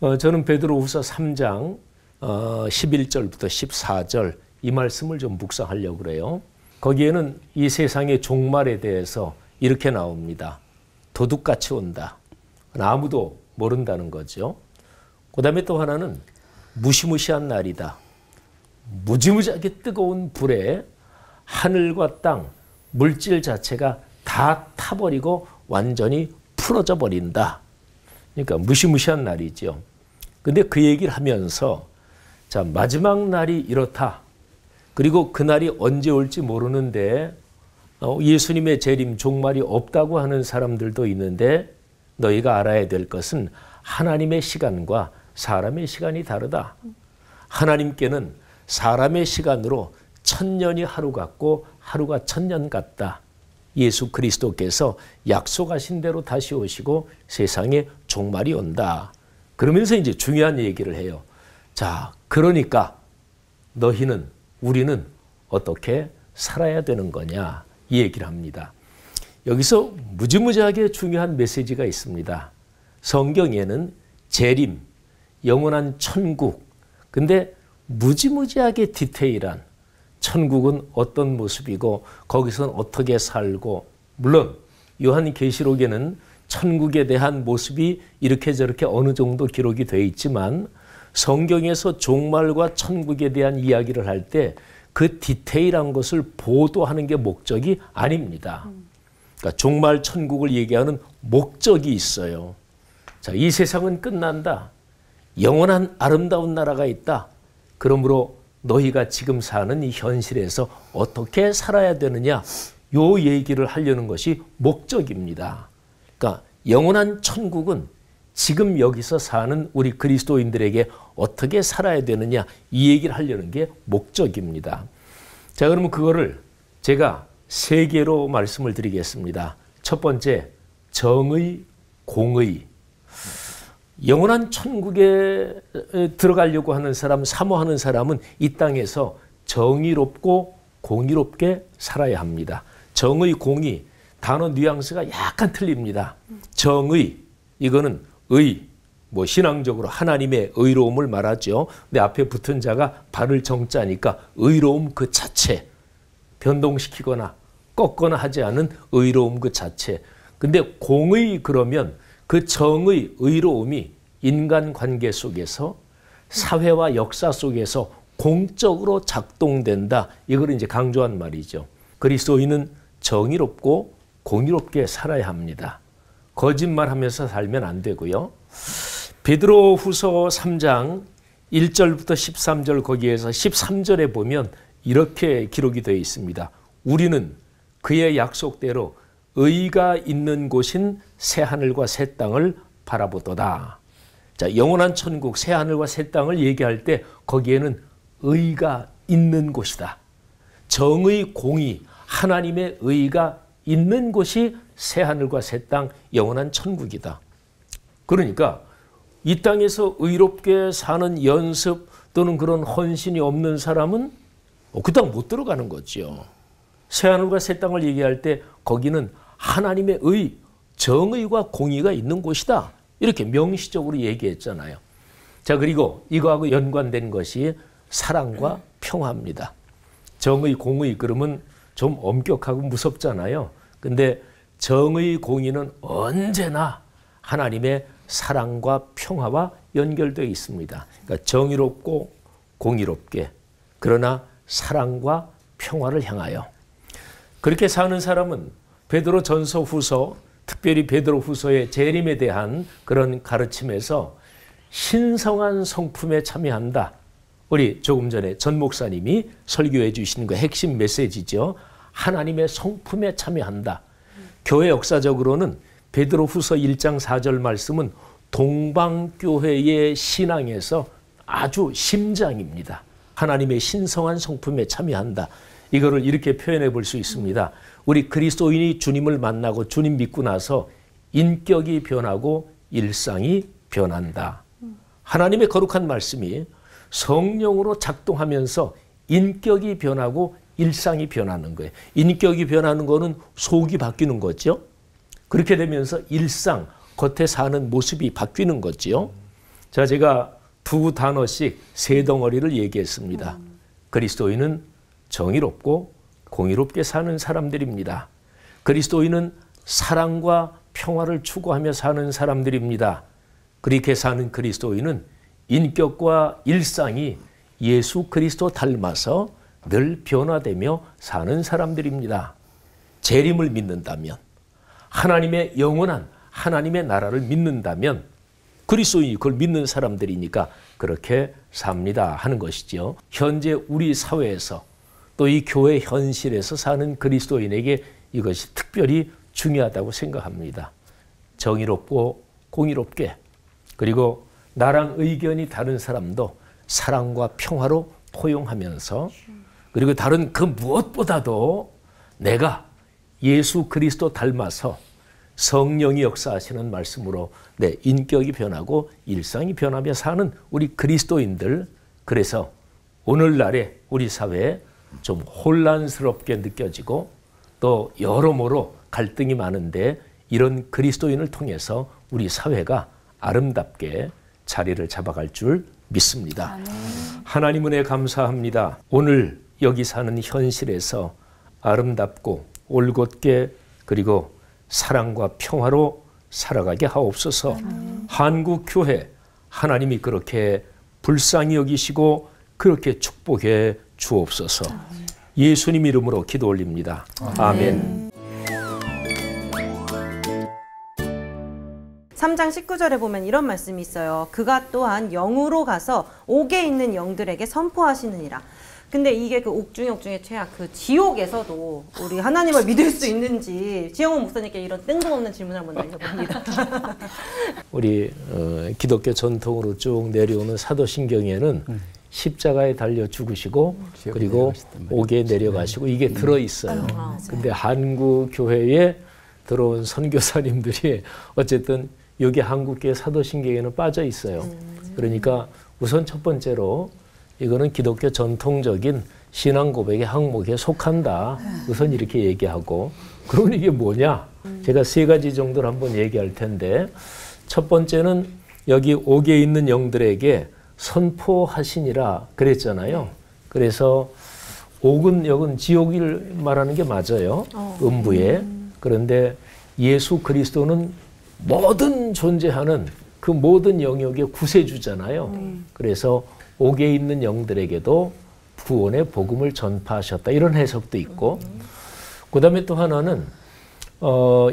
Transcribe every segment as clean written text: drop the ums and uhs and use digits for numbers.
저는 베드로후서 3장 11절부터 14절 이 말씀을 좀 묵상하려고 그래요. 거기에는 이 세상의 종말에 대해서 이렇게 나옵니다. 도둑같이 온다. 아무도 모른다는 거죠. 그 다음에 또 하나는 무시무시한 날이다. 무지무지하게 뜨거운 불에 하늘과 땅, 물질 자체가 다 타버리고 완전히 풀어져 버린다. 그러니까 무시무시한 날이죠. 근데 그 얘기를 하면서 자, 마지막 날이 이렇다. 그리고 그 날이 언제 올지 모르는데 예수님의 재림 종말이 없다고 하는 사람들도 있는데 너희가 알아야 될 것은 하나님의 시간과 사람의 시간이 다르다. 하나님께는 사람의 시간으로 1000년이 하루 같고 하루가 1000년 같다. 예수 그리스도께서 약속하신 대로 다시 오시고 세상에 종말이 온다. 그러면서 이제 중요한 얘기를 해요. 자, 그러니까 너희는 우리는 어떻게 살아야 되는 거냐 이 얘기를 합니다. 여기서 무지무지하게 중요한 메시지가 있습니다. 성경에는 재림, 영원한 천국, 근데 무지무지하게 디테일한 천국은 어떤 모습이고 거기서는 어떻게 살고, 물론 요한계시록에는 천국에 대한 모습이 이렇게 저렇게 어느 정도 기록이 되어 있지만 성경에서 종말과 천국에 대한 이야기를 할 때 그 디테일한 것을 보도하는 게 목적이 아닙니다. 그러니까 종말 천국을 얘기하는 목적이 있어요. 자, 이 세상은 끝난다. 영원한 아름다운 나라가 있다. 그러므로 너희가 지금 사는 이 현실에서 어떻게 살아야 되느냐, 요 얘기를 하려는 것이 목적입니다. 그러니까 영원한 천국은 지금 여기서 사는 우리 그리스도인들에게 어떻게 살아야 되느냐 이 얘기를 하려는 게 목적입니다. 자, 그러면 그거를 제가 3개로 말씀을 드리겠습니다. 첫 번째, 정의, 공의. 영원한 천국에 들어가려고 하는 사람, 사모하는 사람은 이 땅에서 정의롭고 공의롭게 살아야 합니다. 정의, 공의, 단어 뉘앙스가 약간 틀립니다. 정의, 이거는 의, 뭐 신앙적으로 하나님의 의로움을 말하죠. 근데 앞에 붙은 자가 발을 정자니까 의로움 그 자체, 변동시키거나 꺾거나 하지 않은 의로움 그 자체. 근데 공의 그러면 그 정의, 의로움이 인간관계 속에서 사회와 역사 속에서 공적으로 작동된다. 이걸 이제 강조한 말이죠. 그리스도인은 정의롭고 공의롭게 살아야 합니다. 거짓말하면서 살면 안 되고요. 베드로후서 3장 1절부터 13절 거기에서 13절에 보면 이렇게 기록이 되어 있습니다. 우리는 그의 약속대로 의가 있는 곳인 새하늘과 새 땅을 바라보도다. 자, 영원한 천국 새하늘과 새 땅을 얘기할 때 거기에는 의가 있는 곳이다. 정의, 공의, 하나님의 의가 있는 곳이 새하늘과 새 땅, 영원한 천국이다. 그러니까 이 땅에서 의롭게 사는 연습 또는 그런 헌신이 없는 사람은 그 땅 못 들어가는 거죠. 새하늘과 새 땅을 얘기할 때 거기는 하나님의 의, 정의과 공의가 있는 곳이다. 이렇게 명시적으로 얘기했잖아요. 자, 그리고 이거하고 연관된 것이 사랑과 평화입니다. 정의, 공의 그러면 좀 엄격하고 무섭잖아요. 근데 정의, 공의는 언제나 하나님의 사랑과 평화와 연결되어 있습니다. 그러니까 정의롭고 공의롭게, 그러나 사랑과 평화를 향하여 그렇게 사는 사람은 베드로 전서 후서, 특별히 베드로 후서의 재림에 대한 그런 가르침에서 신성한 성품에 참여한다. 우리 조금 전에 전 목사님이 설교해 주신 그 핵심 메시지죠. 하나님의 성품에 참여한다. 교회 역사적으로는 베드로 후서 1장 4절 말씀은 동방교회의 신앙에서 아주 심장입니다. 하나님의 신성한 성품에 참여한다. 이거를 이렇게 표현해 볼 수 있습니다. 우리 그리스도인이 주님을 만나고 주님 믿고 나서 인격이 변하고 일상이 변한다. 하나님의 거룩한 말씀이 성령으로 작동하면서 인격이 변하고 일상이 변하는 거예요. 인격이 변하는 거는 속이 바뀌는 거죠. 그렇게 되면서 일상, 겉에 사는 모습이 바뀌는 거죠. 자, 제가 두 단어씩 세 덩어리를 얘기했습니다. 그리스도인은 정의롭고 공의롭게 사는 사람들입니다. 그리스도인은 사랑과 평화를 추구하며 사는 사람들입니다. 그렇게 사는 그리스도인은 인격과 일상이 예수 그리스도 닮아서 늘 변화되며 사는 사람들입니다. 재림을 믿는다면, 하나님의 영원한 하나님의 나라를 믿는다면 그리스도인이 그걸 믿는 사람들이니까 그렇게 삽니다 하는 것이죠. 현재 우리 사회에서 또 이 교회 현실에서 사는 그리스도인에게 이것이 특별히 중요하다고 생각합니다. 정의롭고 공의롭게, 그리고 나랑 의견이 다른 사람도 사랑과 평화로 포용하면서, 그리고 다른 그 무엇보다도 내가 예수 그리스도 닮아서 성령이 역사하시는 말씀으로 내 인격이 변하고 일상이 변하며 사는 우리 그리스도인들, 그래서 오늘날의 우리 사회에 좀 혼란스럽게 느껴지고 또 여러모로 갈등이 많은데 이런 그리스도인을 통해서 우리 사회가 아름답게 자리를 잡아갈 줄 믿습니다. 하나님 은혜 감사합니다. 오늘 여기 사는 현실에서 아름답고 올곧게 그리고 사랑과 평화로 살아가게 하옵소서. 한국 교회 하나님이 그렇게 불쌍히 여기시고 그렇게 축복해 주옵소서. 예수님 이름으로 기도 올립니다. 아멘. 3장 19절에 보면 이런 말씀이 있어요. 그가 또한 영으로 가서 옥에 있는 영들에게 선포하시느니라. 근데 이게 그 옥중의 최악, 그 지옥에서도 우리 하나님을 믿을 수 있는지 지영훈 목사님께 이런 뜬금없는 질문을 한번 날려봅니다. 우리 기독교 전통으로 쭉 내려오는 사도신경에는 십자가에 달려 죽으시고 그리고 옥에 내려가시고 이게 들어있어요. 근데 한국 교회에 들어온 선교사님들이 어쨌든 여기 한국교회 사도신경에는 빠져 있어요. 그러니까 우선 첫 번째로 이거는 기독교 전통적인 신앙 고백의 항목에 속한다. 우선 이렇게 얘기하고, 그러면 이게 뭐냐? 제가 세 가지 정도를 한번 얘기할 텐데, 첫 번째는 여기 옥에 있는 영들에게 선포하시니라 그랬잖아요. 그래서 옥은 여긴 지옥을 말하는 게 맞아요. 음부에. 그런데 예수 그리스도는 모든 존재하는 그 모든 영역의 구세주잖아요. 그래서 옥에 있는 영들에게도 구원의 복음을 전파하셨다. 이런 해석도 있고, 그 다음에 또 하나는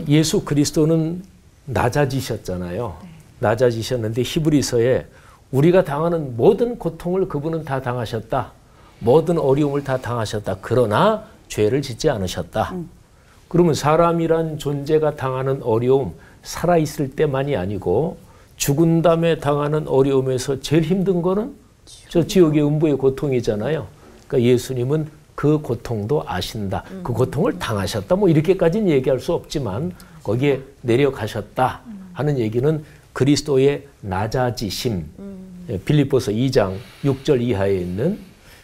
예수 그리스도는 낮아지셨잖아요. 낮아지셨는데 히브리서에 우리가 당하는 모든 고통을 그분은 다 당하셨다. 모든 어려움을 다 당하셨다. 그러나 죄를 짓지 않으셨다. 그러면 사람이란 존재가 당하는 어려움, 살아있을 때만이 아니고 죽은 다음에 당하는 어려움에서 제일 힘든 거는 저 지옥의 음부의 고통이잖아요. 그러니까 예수님은 그 고통도 아신다. 그 고통을 당하셨다. 뭐 이렇게까지는 얘기할 수 없지만 거기에 내려가셨다 하는 얘기는 그리스도의 낮아지심, 빌립보서 2장 6절 이하에 있는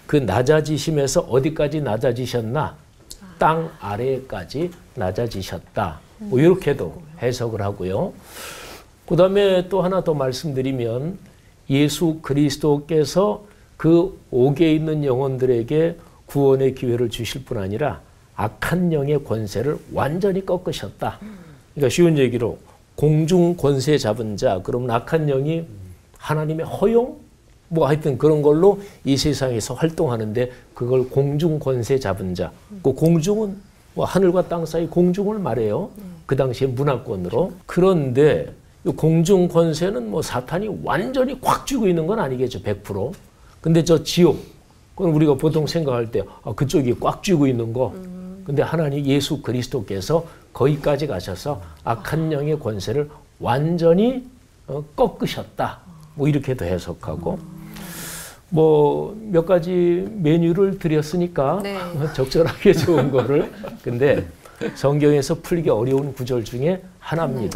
그 낮아지심에서 어디까지 낮아지셨나? 땅 아래까지 낮아지셨다. 뭐 이렇게도 해석을 하고요. 그 다음에 또 하나 더 말씀드리면 예수 그리스도께서 그 옥에 있는 영혼들에게 구원의 기회를 주실 뿐 아니라 악한 영의 권세를 완전히 꺾으셨다. 그러니까 쉬운 얘기로 공중 권세 잡은 자, 그러면 악한 영이 하나님의 허용? 뭐 하여튼 그런 걸로 이 세상에서 활동하는데 그걸 공중 권세 잡은 자. 그 공중은 뭐 하늘과 땅 사이 공중을 말해요. 그 당시에 문화권으로. 그런데 이 공중 권세는 뭐 사탄이 완전히 꽉 쥐고 있는 건 아니겠죠. 100%. 근데 저 지옥, 그건 우리가 보통 생각할 때 그쪽이 꽉 쥐고 있는 거. 근데 하나님 예수 그리스도께서 거기까지 가셔서 악한 영의 권세를 완전히 꺾으셨다. 뭐 이렇게도 해석하고. 뭐 몇 가지 메뉴를 드렸으니까 네. 적절하게 좋은 거를. 근데 성경에서 풀기 어려운 구절 중에 하나입니다.